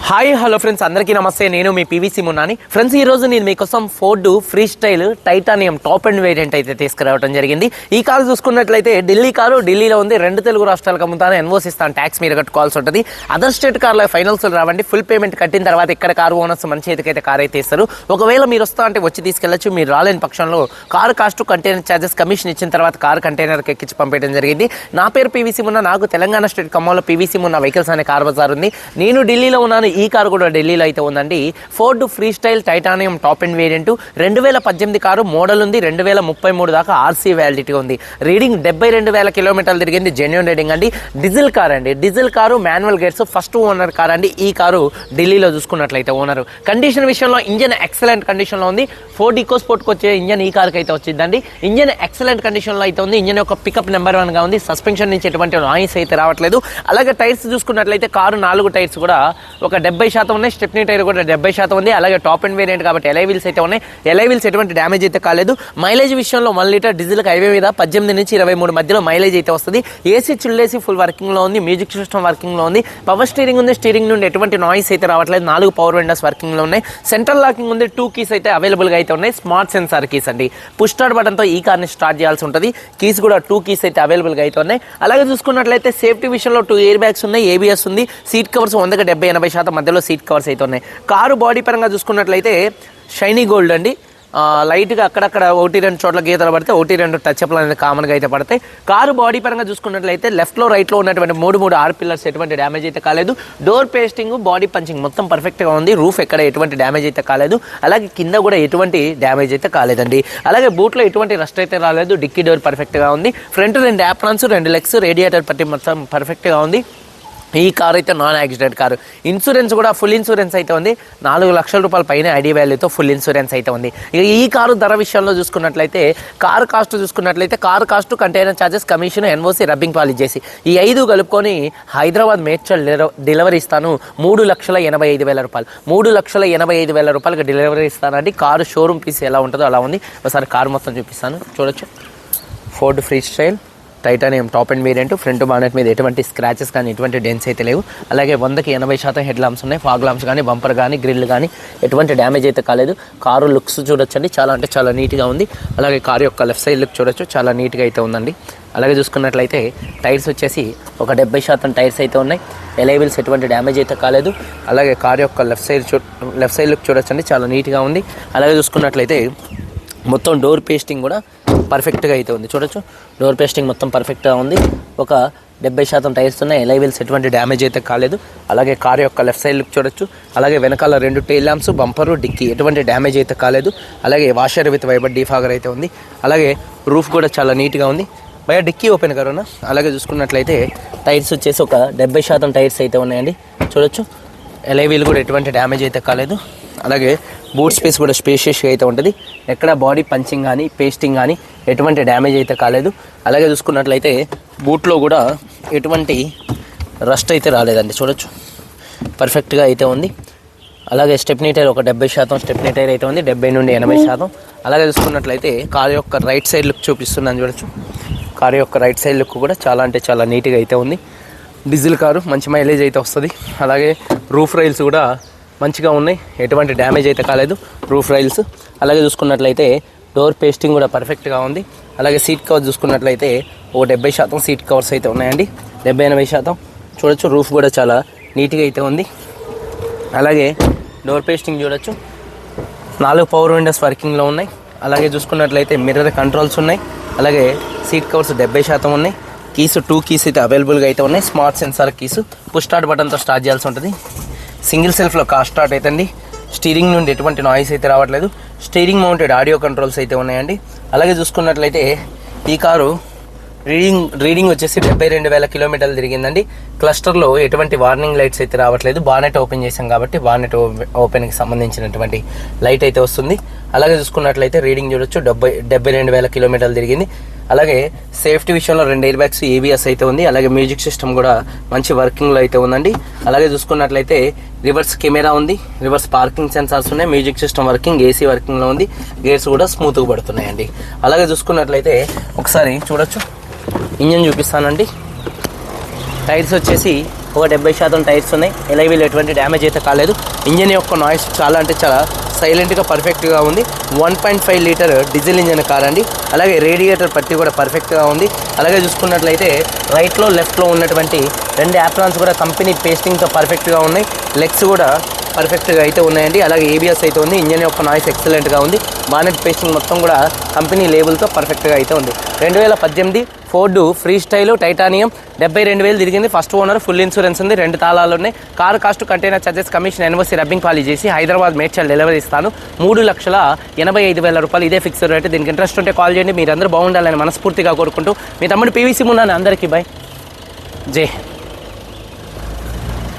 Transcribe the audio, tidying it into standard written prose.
Hi hello friends, అందరికీ నమస్తే. నేను మీ పీవీసీ మున్నాని. ఫ్రెండ్స్, ఈ రోజు నేను మీకోసం Ford free style titanium top and variant అయితే తీసుకురావడం జరిగింది. ఈ కారు చూసుకున్నట్లయితే ఢిల్లీ కారు, ఢిల్లీలో ఉంది. 2 తెలుగు రాష్ట్రాలకు అమ్ముతాను. ఎన్ఓసి ఇస్తాను, ట్యాక్స్ మీరు కట్టుకోవాల్సి ఉంటుంది. అదర్ స్టేట్ కార్లో ఫైనల్స్ రావండి. ఫుల్ పేమెంట్ కట్టిన తర్వాత ఇక్కడ కారు ఓనర్స్ మన చేతికైతే కారు అయితే ఇస్తారు. ఒకవేళ మీరు వస్తా అంటే వచ్చి తీసుకెళ్లొచ్చు. మీరు రాలేని పక్షంలో car cost, container charges, commission ఇచ్చిన తర్వాత కారు కంటైనర్కి ఎక్కించి పంపించడం జరిగింది. నా పేరు పీవీసీ మున్నా. నాకు తెలంగాణ స్టేట్ ఖమ్మంలో పీవీసీ మున్నా వెహికల్స్ అనే కార్ బజార్ ఉంది. నేను ఢిల్లీలో ఉన్నాను. ఈ కారు కూడా ఢిల్లీలో అయితే ఉందండి. Ford free style titanium top and variant 2018 car. Model ఉంది 2033 దాకా ఆర్సీ వ్యాలిడిటీ ఉంది. రీడింగ్ 72,000 కిలోమీటర్లు తిరిగింది. జెన్యూన్ రీడింగ్ అండి. డీజిల్ కార్ అండి. Diesel car, manual gears, first owner car అండి. ఈ కారు ఢిల్లీలో చూసుకున్నట్లయితే ఓనర్ కండిషన్ విషయంలో ఇంజన్ ఎక్సలెంట్ కండిషన్లో ఉంది. ఫోర్డ్ ఈకో స్పోర్ట్కి వచ్చే ఇంజన్ ఈ కార్కి అయితే వచ్చిందండి. ఇంజన్ ఎక్సలెంట్ కండిషన్లో అయితే ఉంది. ఇంజన్ యొక్క పికప్ నెంబర్ 1 గా ఉంది. సస్పెన్షన్ నుంచి ఎటువంటి నాయిస్ అయితే రావట్లేదు. అలాగే టైర్స్ చూసుకున్నట్లయితే కారు 4 టైర్స్ కూడా ఒక 70% ఉన్నాయి. స్టెప్నీ టైర్ కూడా 70% ఉంది. అలాగే టాప్ అండ్ వేరియంట్ కాబట్టి ఎలై వీల్స్ అయితే ఉన్నాయి. ఎలై వీల్స్ ఎటువంటి డ్యామేజ్ అయితే కాలేదు. మైలేజ్ విషయంలో 1 లీటర్ డీజిల్కి హైవే మీద 18 నుంచి 23 మధ్యలో మైలేజ్ అయితే వస్తుంది. ఏసీ చిల్లేసి ఫుల్ వర్కింగ్లో ఉంది. మ్యూజిక్ సిస్టమ్ వర్కింగ్లో ఉంది. పవర్ స్టీరింగ్ ఉంది. స్టీరింగ్ నుండి ఎటువంటి నాయిస్ అయితే రావట్లేదు. 4 పవర్ విండోస్ వర్కింగ్లో ఉన్నాయి. సెంట్రల్ లాకింగ్ ఉంది. 2 కీస్ అయితే అవైలబుల్గా అయితే ఉన్నాయి. స్మార్ట్ సెన్సార్ కీస్ అండి. పుష్ స్టార్ట్ బటన్తో ఈ కార్ని స్టార్ట్ చేయాల్సి ఉంటుంది. కీస్ కూడా 2 కీస్ అయితే అవైలబుల్గా అయితే ఉన్నాయి. అలాగే చూసుకున్నట్లయితే సేఫ్టీ విషయంలో 2 ఎయిర్ బ్యాగ్స్ ఉన్నాయి. ఏబిఎస్ ఉంది. సీట్ కవర్స్ 100కి 70-80% మధ్యలో సీట్ కవర్స్ అయితే ఉన్నాయి. కారు బాడీ పరంగా చూసుకున్నట్లయితే షైనీ గోల్డ్ అండి. లైట్గా అక్కడక్కడ 1-2 చోట్ల గీతలు పడితే 1-2 టచ్అప్లు అనేది కామన్గా అయితే పడతాయి. కారు బాడీ పరంగా చూసుకున్నట్లయితే లెఫ్ట్లో రైట్లో ఉన్నటువంటి 3 ఆర్ పిల్లర్స్ ఎటువంటి డ్యామేజ్ అయితే కాలేదు. డోర్ పేస్టింగ్, బాడీ పంచింగ్ మొత్తం పర్ఫెక్ట్గా ఉంది. రూఫ్ ఎక్కడ ఎటువంటి డ్యామేజ్ అయితే కాలేదు. అలాగే కింద కూడా ఎటువంటి డ్యామేజ్ అయితే కాలేదండి. అలాగే బూట్లో ఎటువంటి రస్ట్ అయితే రాలేదు. డిక్కీ డోర్ పర్ఫెక్ట్గా ఉంది. ఫ్రంట్ 2 యాప్రాన్స్, 2 లెగ్స్, రేడియేటర్ పట్టి మొత్తం పర్ఫెక్ట్గా ఉంది. ఈ కారు అయితే నాన్ యాక్సిడెంట్ కారు. ఇన్సూరెన్స్ కూడా ఫుల్ ఇన్సూరెన్స్ అయితే ఉంది. 4 లక్షల రూపాయల పైన ఐడి వాల్యూతో ఫుల్ ఇన్సూరెన్స్ అయితే ఉంది. ఇక ఈ కారు ధర విషయంలో చూసుకున్నట్లయితే కారు కాస్ట్ చూసుకున్నట్లయితే car cost, container charges, commission, NOC, rubbing polish చేసి ఈ 5 కలుపుకొని హైదరాబాద్ మేడ్చల్ డెలివరీ ఇస్తాను. 3,85,000 రూపాయలు. 3,85,000 రూపాయలకి డెలివరీ ఇస్తానండి. కారు షోరూమ్ పీస్ ఎలా ఉంటుందో అలా ఉంది. ఒకసారి కారు మొత్తం చూపిస్తాను, చూడొచ్చు. Ford free style titanium top and variant. Front bonnet మీద ఎటువంటి స్క్రాచెస్ కానీ ఎటువంటి డెన్స్ అయితే లేవు. అలాగే 100కి 80% హెడ్ లాంప్స్ ఉన్నాయి. ఫాగ్ లాంప్స్ కానీ, బంపర్ కానీ, గ్రిల్ కానీ ఎటువంటి డ్యామేజ్ అయితే కాలేదు. కారు లుక్స్ చూడొచ్చండి, చాలా అంటే చాలా నీట్గా ఉంది. అలాగే కారు యొక్క లెఫ్ట్ సైడ్ లుక్ చూడొచ్చు, చాలా నీట్గా అయితే ఉందండి. అలాగే చూసుకున్నట్లయితే టైర్స్ వచ్చేసి ఒక 70% టైర్స్ అయితే ఉన్నాయి. ఎలై వీల్స్ ఎటువంటి డ్యామేజ్ అయితే కాలేదు. అలాగే కారు యొక్క లెఫ్ట్ సైడ్ లుక్ చూడొచ్చండి, చాలా నీట్గా ఉంది. అలాగే చూసుకున్నట్లయితే మొత్తం డోర్ పేస్టింగ్ కూడా పర్ఫెక్ట్గా అయితే ఉంది, చూడొచ్చు. డోర్ పేస్టింగ్ మొత్తం పర్ఫెక్ట్గా ఉంది. ఒక 70% టైర్స్ ఉన్నాయి. ఎలై వీల్స్ ఎటువంటి డ్యామేజ్ అయితే కాలేదు. అలాగే కారు యొక్క లెఫ్ట్ సైడ్ లుక్ చూడొచ్చు. అలాగే వెనకాల 2 టైల్ ల్యాంప్స్, బంపరు, డిక్కీ ఎటువంటి డ్యామేజ్ అయితే కాలేదు. అలాగే వాషర్ విత్ వైబర్ డీఫాగర్ అయితే ఉంది. అలాగే రూఫ్ కూడా చాలా నీట్గా ఉంది. బయట డిక్కీ ఓపెన్ కరోనా. అలాగే చూసుకున్నట్లయితే టైర్స్ వచ్చేసి ఒక 70% టైర్స్ అయితే ఉన్నాయండి, చూడొచ్చు. ఎలై వీల్ కూడా ఎటువంటి డ్యామేజ్ అయితే కాలేదు. అలాగే బూట్ స్పేస్ కూడా స్పేషియస్గా అయితే ఉంటుంది. ఎక్కడ బాడీ పంచింగ్ కానీ, పేస్టింగ్ కానీ ఎటువంటి డ్యామేజ్ అయితే కాలేదు. అలాగే చూసుకున్నట్లయితే బూట్లో కూడా ఎటువంటి రస్ట్ అయితే రాలేదండి, చూడొచ్చు. పర్ఫెక్ట్గా అయితే ఉంది. అలాగే స్టెప్నీ టైర్ ఒక 70% స్టెప్నీ టైర్ అయితే ఉంది, 70 నుండి 80%. అలాగే చూసుకున్నట్లయితే కారు యొక్క రైట్ సైడ్ లుక్ చూపిస్తున్నాను, చూడొచ్చు. కారు యొక్క రైట్ సైడ్ లుక్ కూడా చాలా అంటే చాలా నీట్గా అయితే ఉంది. డీజిల్ కారు, మంచి మైలేజ్ అయితే వస్తుంది. అలాగే రూఫ్ రైల్స్ కూడా మంచిగా ఉన్నాయి, ఎటువంటి డ్యామేజ్ అయితే కాలేదు రూఫ్ రైల్స్. అలాగే చూసుకున్నట్లయితే డోర్ పేస్టింగ్ కూడా పర్ఫెక్ట్గా ఉంది. అలాగే సీట్ కవర్స్ చూసుకున్నట్లయితే ఓ 70% సీట్ కవర్స్ అయితే ఉన్నాయండి, 70-80%. చూడొచ్చు. రూఫ్ కూడా చాలా నీట్గా అయితే ఉంది. అలాగే డోర్ పేస్టింగ్ చూడొచ్చు. 4 పవర్ విండోస్ వర్కింగ్లో ఉన్నాయి. అలాగే చూసుకున్నట్లయితే మిర్రర్ కంట్రోల్స్ ఉన్నాయి. అలాగే సీట్ కవర్స్ 70% ఉన్నాయి. కీస్ 2 కీస్ అయితే అవైలబుల్గా అయితే ఉన్నాయి. Smart sensor keys. Push start బటన్తో స్టార్ట్ చేయాల్సి ఉంటుంది. సింగిల్ సెల్ఫ్లో కార్ స్టార్ట్ అవుతుంది. స్టీరింగ్ నుండి ఎటువంటి నాయిస్ అయితే రావట్లేదు. స్టీరింగ్ మౌంటెడ్ ఆడియో కంట్రోల్స్ అయితే ఉన్నాయండి. అలాగే చూసుకున్నట్లయితే ఈ కారు రీడింగ్ వచ్చేసి 72,000 కిలోమీటర్లు తిరిగిందండి. క్లస్టర్లో ఎటువంటి వార్నింగ్ లైట్స్ అయితే రావట్లేదు. బానెట్ ఓపెన్ చేసాం కాబట్టి బానెట్ ఓపెన్కి సంబంధించినటువంటి లైట్ అయితే వస్తుంది. అలాగే చూసుకున్నట్లయితే రీడింగ్ చూడొచ్చు, 72,000 కిలోమీటర్లు తిరిగింది. అలాగే సేఫ్టీ విషయంలో 2 ఎయిర్ బ్యాగ్స్, ఏబిఎస్ అయితే ఉంది. అలాగే మ్యూజిక్ సిస్టమ్ కూడా మంచి వర్కింగ్లో అయితే ఉందండి. అలాగే చూసుకున్నట్లయితే రివర్స్ కెమెరా ఉంది, రివర్స్ పార్కింగ్ సెన్సార్స్ ఉన్నాయి, మ్యూజిక్ సిస్టమ్ వర్కింగ్, ఏసీ వర్కింగ్లో ఉంది. గేర్స్ కూడా స్మూత్గా పడుతున్నాయండి. అలాగే చూసుకున్నట్లయితే ఒకసారి చూడొచ్చు, ఇంజన్ చూపిస్తానండి. టైర్స్ వచ్చేసి ఒక 70% టైర్స్ ఉన్నాయి. ఎలైవీలు ఎటువంటి డ్యామేజ్ అయితే కాలేదు. ఇంజన్ యొక్క నాయిస్ చాలా అంటే చాలా సైలెంట్గా పర్ఫెక్ట్గా ఉంది. 1.5 లీటర్ డీజిల్ ఇంజన్ కార్ అండి. అలాగే రేడియేటర్ పట్టి కూడా పర్ఫెక్ట్గా ఉంది. అలాగే చూసుకున్నట్లయితే రైట్లో లెఫ్ట్లో ఉన్నటువంటి 2 యాప్రాన్స్ కూడా కంపెనీ పేస్టింగ్తో పర్ఫెక్ట్గా ఉన్నాయి. లెగ్స్ కూడా పర్ఫెక్ట్గా అయితే ఉన్నాయండి. అలాగే ఏబిఎస్ అయితే ఉంది. ఇంజన్ యొక్క నాయిస్ ఎక్సలెంట్గా ఉంది. బానెట్ పేస్టింగ్ మొత్తం కూడా కంపెనీ లేబుల్తో పర్ఫెక్ట్గా అయితే ఉంది. 2018 ఫోర్డ్ ఫ్రీ స్టైల్ టైటానియం 72,000 తిరిగింది. ఫస్ట్ ఓనర్, ఫుల్ ఇన్సూరెన్స్ ఉంది, 2 తాళాలు ఉన్నాయి. Car cost, container charges, commission, NOC, rubbing పాలి చేసి హైదరాబాద్ మేడ్చల్ డెలివరీ ఇస్తాను. 3,85,000 రూపాయలు ఇదే ఫిక్స్డ్ రేట్. దీనికి ఇంట్రెస్ట్ ఉంటే కాల్ చేయండి. మీరందరూ బాగుండాలని మనస్ఫూర్తిగా కోరుకుంటూ మీ తమ్ముడు పీవీసీ మున్నాను. అందరికీ బై. జై.